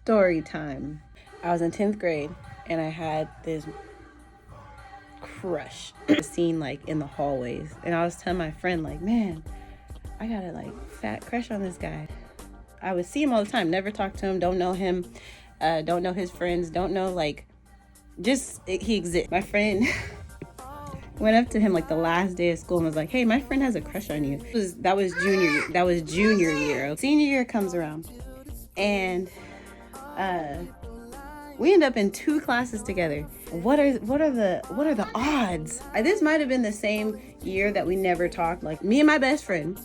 Story time. I was in 10th grade and I had this crush seen like in the hallways, and I was telling my friend like, man, I got a like fat crush on this guy. I would see him all the time, never talk to him, don't know him, don't know his friends, don't know like, just he exists. My friend went up to him like the last day of school and was like, hey, my friend has a crush on you. That was junior year. Senior year comes around and we end up in 2 classes together. What are the odds? This might have been the same year that we never talked. Like me and my best friend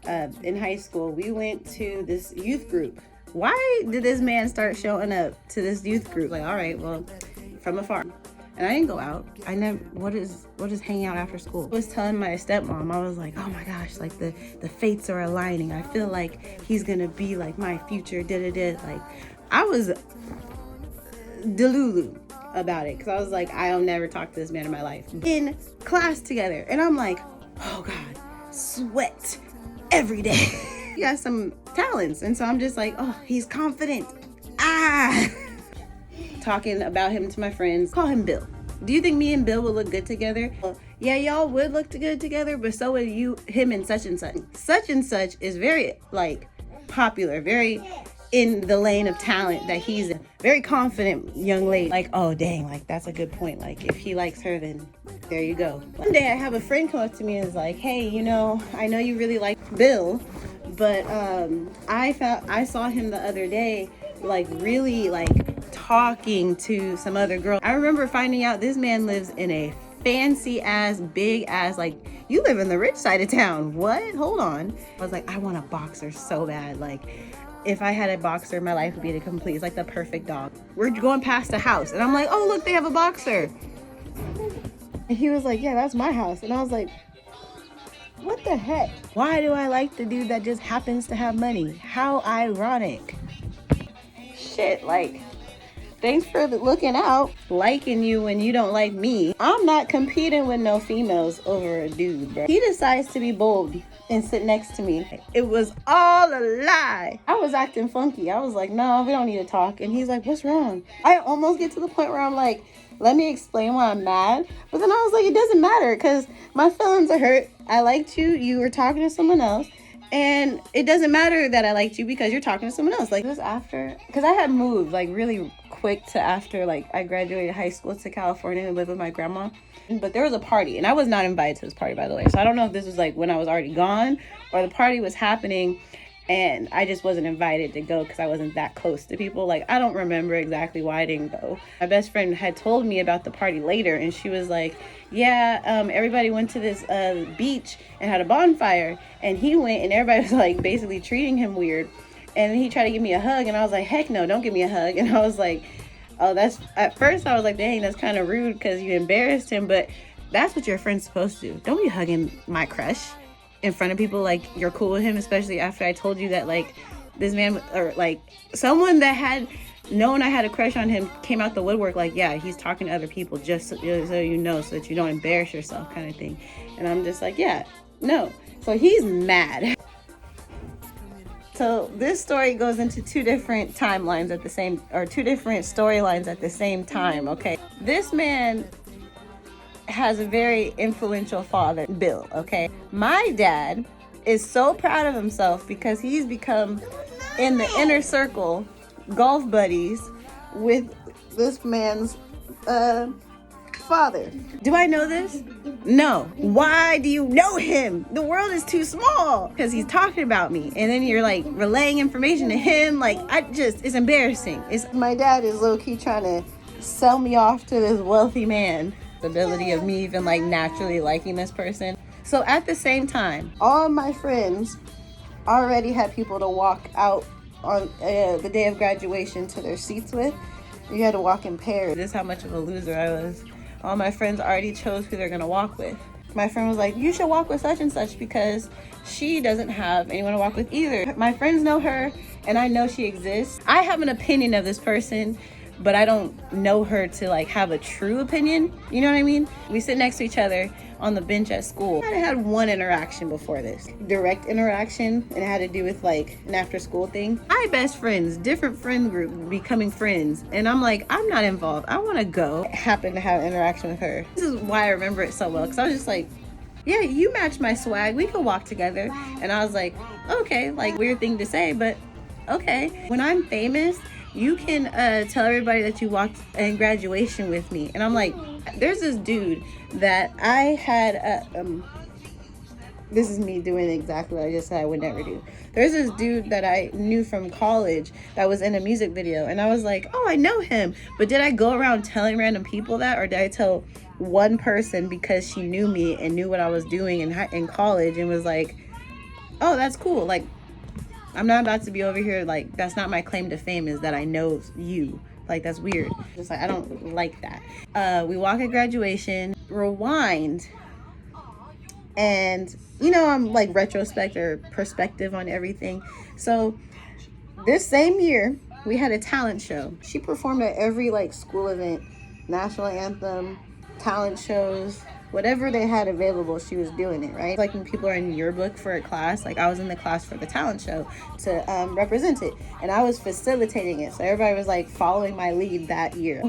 in high school, we went to this youth group. Why did this man start showing up to this youth group? Like, all right, well, from afar. And I didn't go out. I never. What is hanging out after school? I was telling my stepmom, I was like, oh my gosh, like the fates are aligning. I feel like he's gonna be like my future. Like, I was delulu about it because I was like, I'll never talk to this man in my life. In class together, and I'm like, oh God, sweat every day. He has some talents, and so I'm just like, oh, he's confident. Talking about him to my friends. Call him Bill. Do you think me and Bill would look good together? Well, yeah, y'all would look good together, but so would you, him, and such and such. Such and such is very like popular, very in the lane of talent that he's in. Very confident young lady. Like, oh dang, like that's a good point. Like if he likes her, then there you go. One day I have a friend come up to me and is like, hey, you know, I know you really like Bill, but I saw him the other day like really like talking to some other girl. I remember finding out this man lives in a fancy ass, big ass, like, you live in the rich side of town. What? Hold on. I was like, I want a boxer so bad. Like, if I had a boxer, my life would be complete. It's like the perfect dog. We're going past a house and I'm like, oh, look, they have a boxer. And he was like, yeah, that's my house. And I was like, what the heck? Why do I like the dude that just happens to have money? How ironic. Shit, like, thanks for looking out, liking you when you don't like me. I'm not competing with no females over a dude, bro. He decides to be bold and sit next to me. It was all a lie. I was acting funky. I was like, no, we don't need to talk. And he's like, what's wrong? I almost get to the point where I'm like, let me explain why I'm mad. But then I was like, it doesn't matter because my feelings are hurt. I liked you. You were talking to someone else. And it doesn't matter that I liked you because you're talking to someone else. Like, it was after, because I had moved like really quick to after like I graduated high school to California and lived with my grandma. But there was a party and I was not invited to this party, by the way. So I don't know if this was like when I was already gone or the party was happening and I just wasn't invited to go because I wasn't that close to people. Like, I don't remember exactly why I didn't go. My best friend had told me about the party later and she was like, yeah, everybody went to this beach and had a bonfire, and he went and everybody was like basically treating him weird, and then he tried to give me a hug and I was like, heck no, don't give me a hug. And I was like, oh, that's, at first I was like, dang, that's kind of rude because you embarrassed him, but that's what your friend's supposed to do. Don't be hugging my crush in front of people like you're cool with him, especially after I told you that like this man, or like someone that had known I had a crush on him came out the woodwork like, yeah, he's talking to other people just so you know, so that you don't embarrass yourself, kind of thing. And I'm just like, yeah, no. So he's mad. So this story goes into 2 different timelines at the same, or 2 different storylines at the same time, okay? This man has a very influential father, Bill, okay? My dad is so proud of himself because he's become in the inner circle golf buddies with this man's father. Do I know this? No. Why do you know him? The world is too small because he's talking about me and then you're like relaying information to him. Like, it's embarrassing. My dad is low-key trying to sell me off to this wealthy man. The ability of me even like naturally liking this person. So at the same time, all my friends already had people to walk out on the day of graduation to their seats with. You had to walk in pairs. This is how much of a loser I was. All my friends already chose who they're gonna walk with. My friend was like, you should walk with such and such because she doesn't have anyone to walk with either. My friends know her and I know she exists. I have an opinion of this person, but I don't know her to like have a true opinion. You know what I mean? We sit next to each other. on the bench at school. I had one interaction before this. Direct interaction, and it had to do with like an after school thing. My best friends, different friend group, becoming friends. And I'm like, I'm not involved. I want to go. I happened to have an interaction with her. This is why I remember it so well, because I was just like, yeah, you match my swag. We could walk together. And I was like, okay, like weird thing to say, but okay. When I'm famous, you can tell everybody that you walked in graduation with me. And I'm like, there's this dude that I had, this is me doing exactly what I just said I would never do. There's this dude that I knew from college that was in a music video. And I was like, oh, I know him. But did I go around telling random people that? Or did I tell one person because she knew me and knew what I was doing in college and was like, oh, that's cool. Like, I'm not about to be over here, like, that's not my claim to fame, is that I know you. Like, that's weird. Just like, I don't like that. We walk at graduation, rewind, and, you know, I'm like retrospect or perspective on everything. So this same year, we had a talent show. She performed at every like school event, national anthem, talent shows, whatever they had available, she was doing it, right? Like when people are in yearbook for a class, like I was in the class for the talent show to represent it, and I was facilitating it, so everybody was like following my lead that year.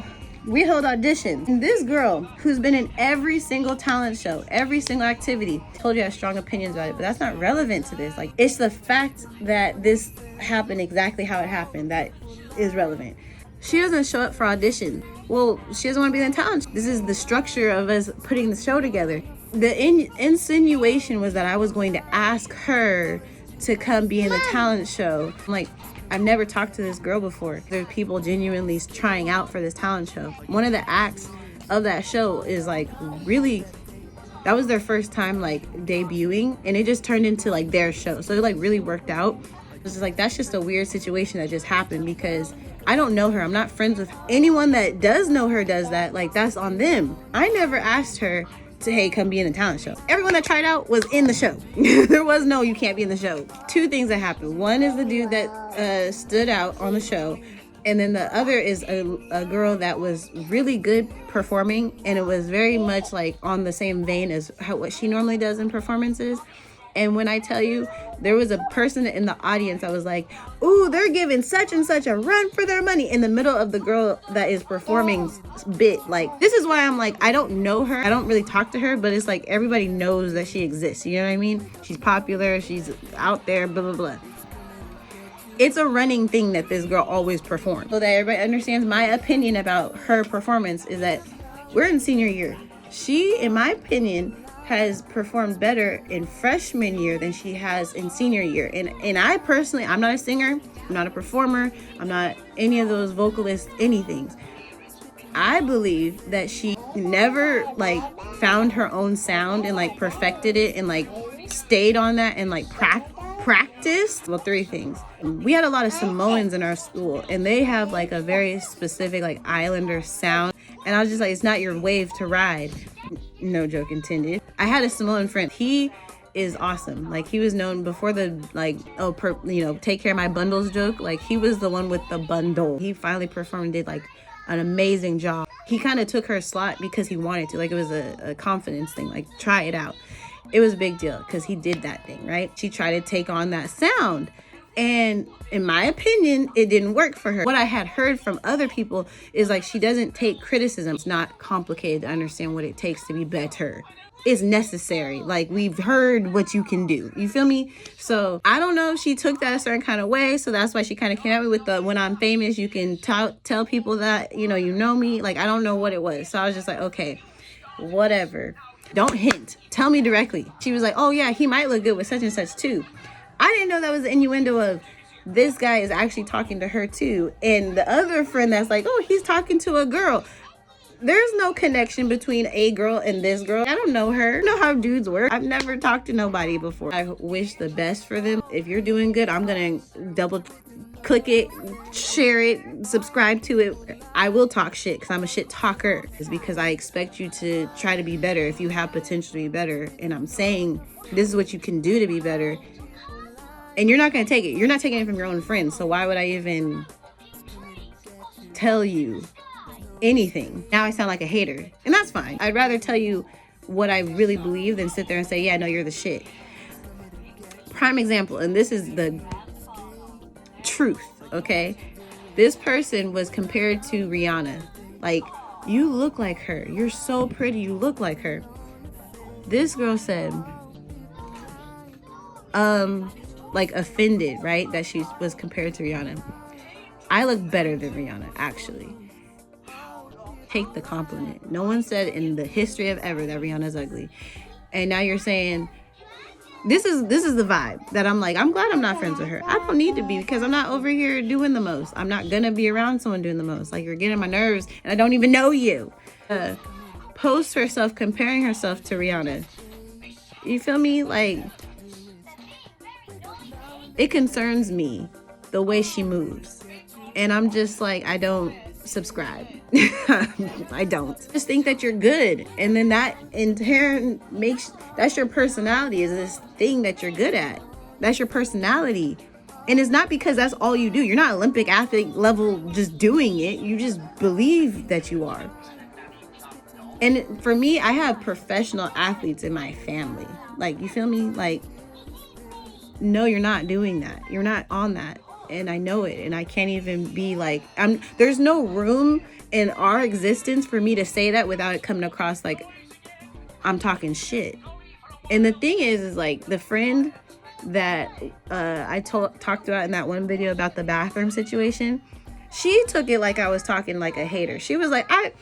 We held auditions, and this girl who's been in every single talent show, every single activity, told you I have strong opinions about it, but that's not relevant to this. Like, it's the fact that this happened exactly how it happened that is relevant. She doesn't show up for audition. Well, she doesn't want to be in talent. This is the structure of us putting the show together. The insinuation was that I was going to ask her to come be in the talent show. I'm like, I've never talked to this girl before. There's people genuinely trying out for this talent show. One of the acts of that show is like really, that was their first time like debuting, and it just turned into like their show. So it like really worked out. It's just like, that's just a weird situation that just happened because I don't know her. I'm not friends with anyone that does know her does that. Like, that's on them. I never asked her to, hey, come be in the talent show. Everyone that tried out was in the show. There was no, you can't be in the show. Two things that happened. One is the dude that stood out on the show. And then the other is a girl that was really good performing. And it was very much like on the same vein as what she normally does in performances. And when I tell you, there was a person in the audience that was like, ooh, they're giving such and such a run for their money in the middle of the girl that is performing bit. Like, this is why I'm like, I don't know her. I don't really talk to her, but it's like everybody knows that she exists. You know what I mean? She's popular. She's out there, blah, blah, blah. It's a running thing that this girl always performs. So that everybody understands my opinion about her performance is that we're in senior year. She, in my opinion, has performed better in freshman year than she has in senior year. And I personally, I'm not a singer, I'm not a performer, I'm not any of those vocalists, anything. I believe that she never like found her own sound and like perfected it and like stayed on that and like practiced. Well, three things. We had a lot of Samoans in our school, and they have like a very specific like islander sound. And I was just like, it's not your wave to ride. No joke intended. I had a Samoan friend. He is awesome. Like, he was known before the like, take care of my bundles joke. Like, he was the one with the bundle. He finally performed and did like an amazing job. He kind of took her slot because he wanted to. Like, it was a confidence thing. Like, try it out. It was a big deal because he did that thing, right? She tried to take on that sound. And in my opinion, it didn't work for her. What I had heard from other people is like, she doesn't take criticism. It's not complicated to understand what it takes to be better. It's necessary. Like, we've heard what you can do. You feel me? So I don't know if she took that a certain kind of way. So that's why she kind of came at me with the, when I'm famous, you can tell people that, you know me. Like, I don't know what it was. So I was just like, okay, whatever. Don't hint. Tell me directly. She was like, oh yeah, he might look good with such and such too. I didn't know that was the innuendo of this guy is actually talking to her too. And the other friend that's like, oh, he's talking to a girl. There's no connection between a girl and this girl. I don't know her. I don't know how dudes work. I've never talked to nobody before. I wish the best for them. If you're doing good, I'm going to double click it, share it, subscribe to it. I will talk shit because I'm a shit talker. It's because I expect you to try to be better if you have potential to be better. And I'm saying this is what you can do to be better. And you're not going to take it. You're not taking it from your own friends. So why would I even tell you anything? Now I sound like a hater. And that's fine. I'd rather tell you what I really believe than sit there and say, yeah, no, you're the shit. Prime example, and this is the truth, okay? This person was compared to Rihanna. Like, you look like her. You're so pretty. You look like her. This girl said, like offended, right? That she was compared to Rihanna. I look better than Rihanna, actually. Take the compliment. No one said in the history of ever that Rihanna's ugly. And now you're saying, this is the vibe that I'm like, I'm glad I'm not friends with her. I don't need to be, because I'm not over here doing the most. I'm not gonna be around someone doing the most. Like, you're getting on my nerves and I don't even know you. Post herself comparing herself to Rihanna. You feel me? Like, it concerns me the way she moves. And I'm just like, I don't subscribe. I don't. Just think that you're good. And then that in turn makes, that's your personality, is this thing that you're good at. That's your personality. And it's not because that's all you do. You're not Olympic athlete level just doing it. You just believe that you are. And for me, I have professional athletes in my family. Like, you feel me? Like, no, you're not doing that. You're not on that. And I know it. And I can't even be like, there's no room in our existence for me to say that without it coming across like I'm talking shit. And the thing is like, the friend that I talked about in that one video about the bathroom situation, she took it like I was talking like a hater. She was like, I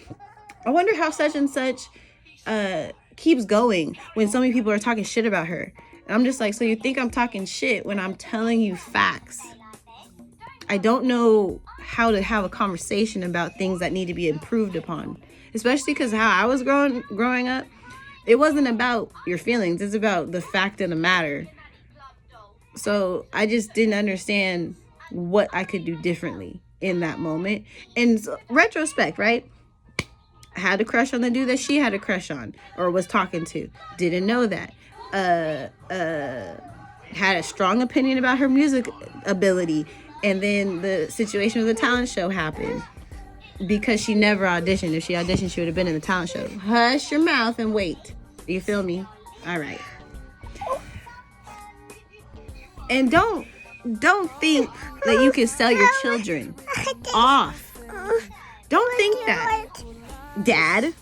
wonder how such and such keeps going when so many people are talking shit about her. And I'm just like, so you think I'm talking shit when I'm telling you facts? I don't know how to have a conversation about things that need to be improved upon, especially because how I was growing up, it wasn't about your feelings. It's about the fact of the matter. So I just didn't understand what I could do differently in that moment. And so, retrospect, right? I had a crush on the dude that she had a crush on or was talking to. Didn't know that. Had a strong opinion about her music ability. And then the situation with the talent show happened because she never auditioned. If she auditioned, she would have been in the talent show. Hush your mouth and wait. You feel me? All right. And don't think that you can sell your children off. Don't think that. Dad?